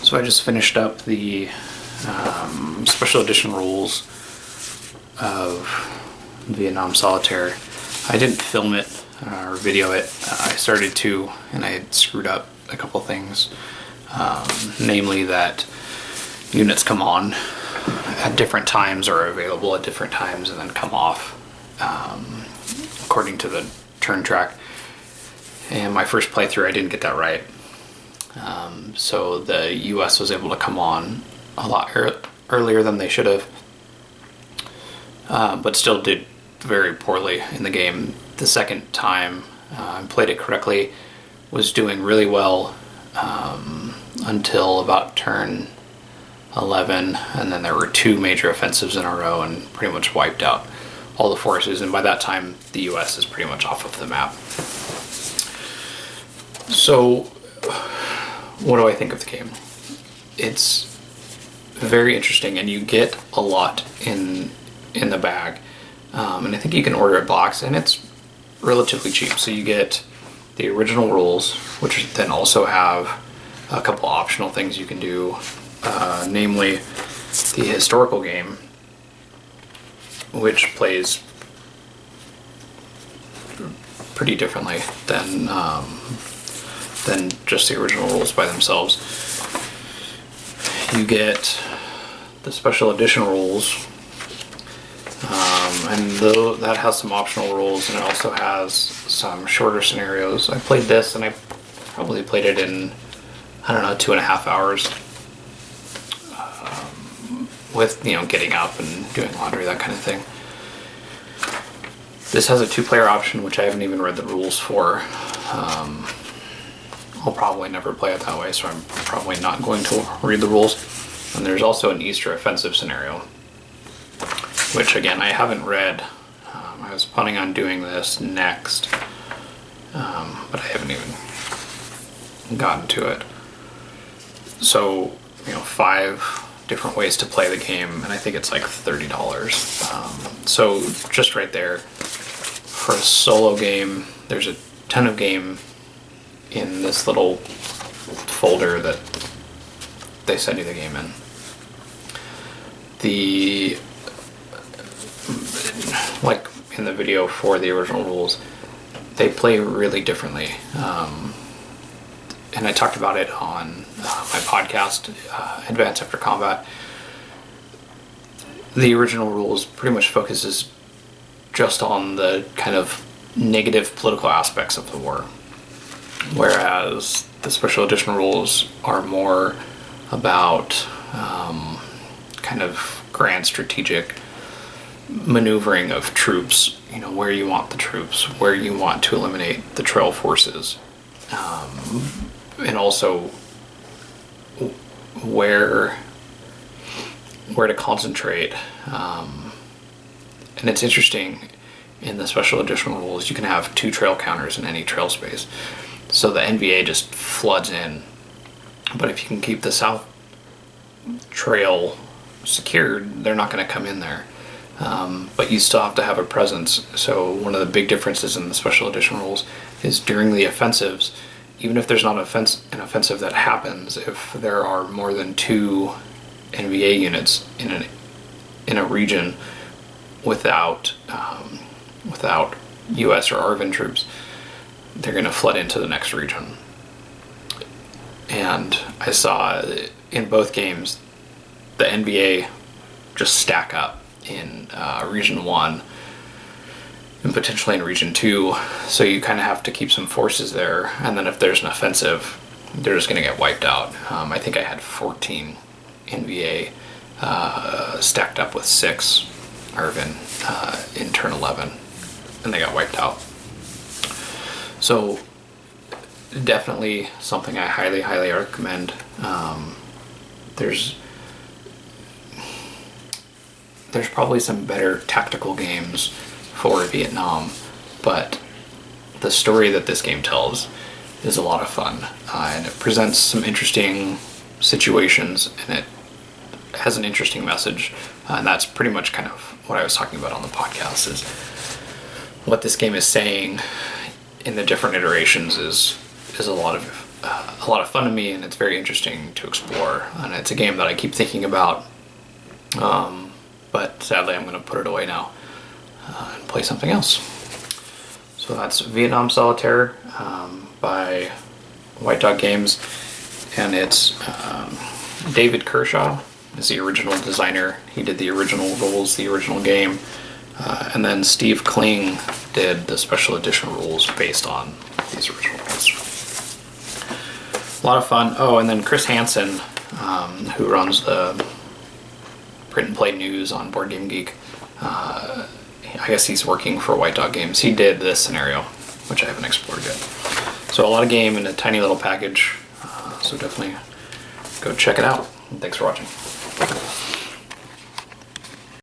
So I just finished up the special edition rules of Vietnam Solitaire. I didn't film it or video it. I started to, and I had screwed up a couple things. Namely that units come on at different times or are available at different times and then come off according to the turn track. And my first playthrough I didn't get that right. So the US was able to come on a lot earlier than they should have, but still did very poorly in the game. The second time I played it correctly, was doing really well until about turn 11, and then there were two major offensives in a row and pretty much wiped out all the forces, and by that time the US is pretty much off of the map. So what do I think of the game? It's very interesting, and you get a lot in the bag, and I think you can order a box, and it's relatively cheap. So you get the original rules, which then also have a couple optional things you can do, namely the historical game, which plays pretty differently than just the original rules by themselves. You get the special edition rules, and though that has some optional rules, and it also has some shorter scenarios. I played this, and I probably played it in, 2.5 hours, with getting up and doing laundry, that kind of thing. This has a 2-player option, which I haven't even read the rules for. I'll probably never play it that way, so I'm probably not going to read the rules. And there's also an Easter offensive scenario, which again I haven't read. I was planning on doing this next, but I haven't even gotten to it. So 5 different ways to play the game, and I think it's like $30. So just right there, for a solo game, there's a ton of game in this little folder that they send you the game in. Like in the video for the original rules, they play really differently. And I talked about it on my podcast, Advance After Combat. The original rules pretty much focuses just on the kind of negative political aspects of the war, whereas the special edition rules are more about kind of grand strategic maneuvering of troops, where you want the troops, where you want to eliminate the trail forces, and also where to concentrate. And it's interesting, in the special edition rules, you can have 2 trail counters in any trail space. So the NVA just floods in. But if you can keep the south trail secured, they're not going to come in there. But you still have to have a presence. So one of the big differences in the special edition rules is during the offensives, even if there's not an offensive that happens, if there are more than 2 NVA units in a region without US or ARVN troops, they're going to flood into the next region. And I saw in both games the NVA just stack up in Region 1 and potentially in Region 2, so you kind of have to keep some forces there, and then if there's an offensive, they're just going to get wiped out. I think I had 14 NVA stacked up with 6 ARVN in turn 11, and they got wiped out. So definitely something I highly recommend. There's probably some better tactical games for Vietnam, but the story that this game tells is a lot of fun, and it presents some interesting situations, and it has an interesting message, and that's pretty much kind of what I was talking about on the podcast, is what this game is saying in the different iterations is a lot a lot of fun to me, and it's very interesting to explore. And it's a game that I keep thinking about, but sadly I'm going to put it away now and play something else. So that's Vietnam Solitaire by White Dog Games, and it's David Kershaw is the original designer. He did the original rules, the original game, and then Steve Kling did the special edition rules based on these original rules. A lot of fun. Oh, and then Chris Hansen, who runs the print and play news on Board Game Geek, I guess he's working for White Dog Games. He did this scenario, which I haven't explored yet. So a lot of game in a tiny little package, so definitely go check it out. And thanks for watching.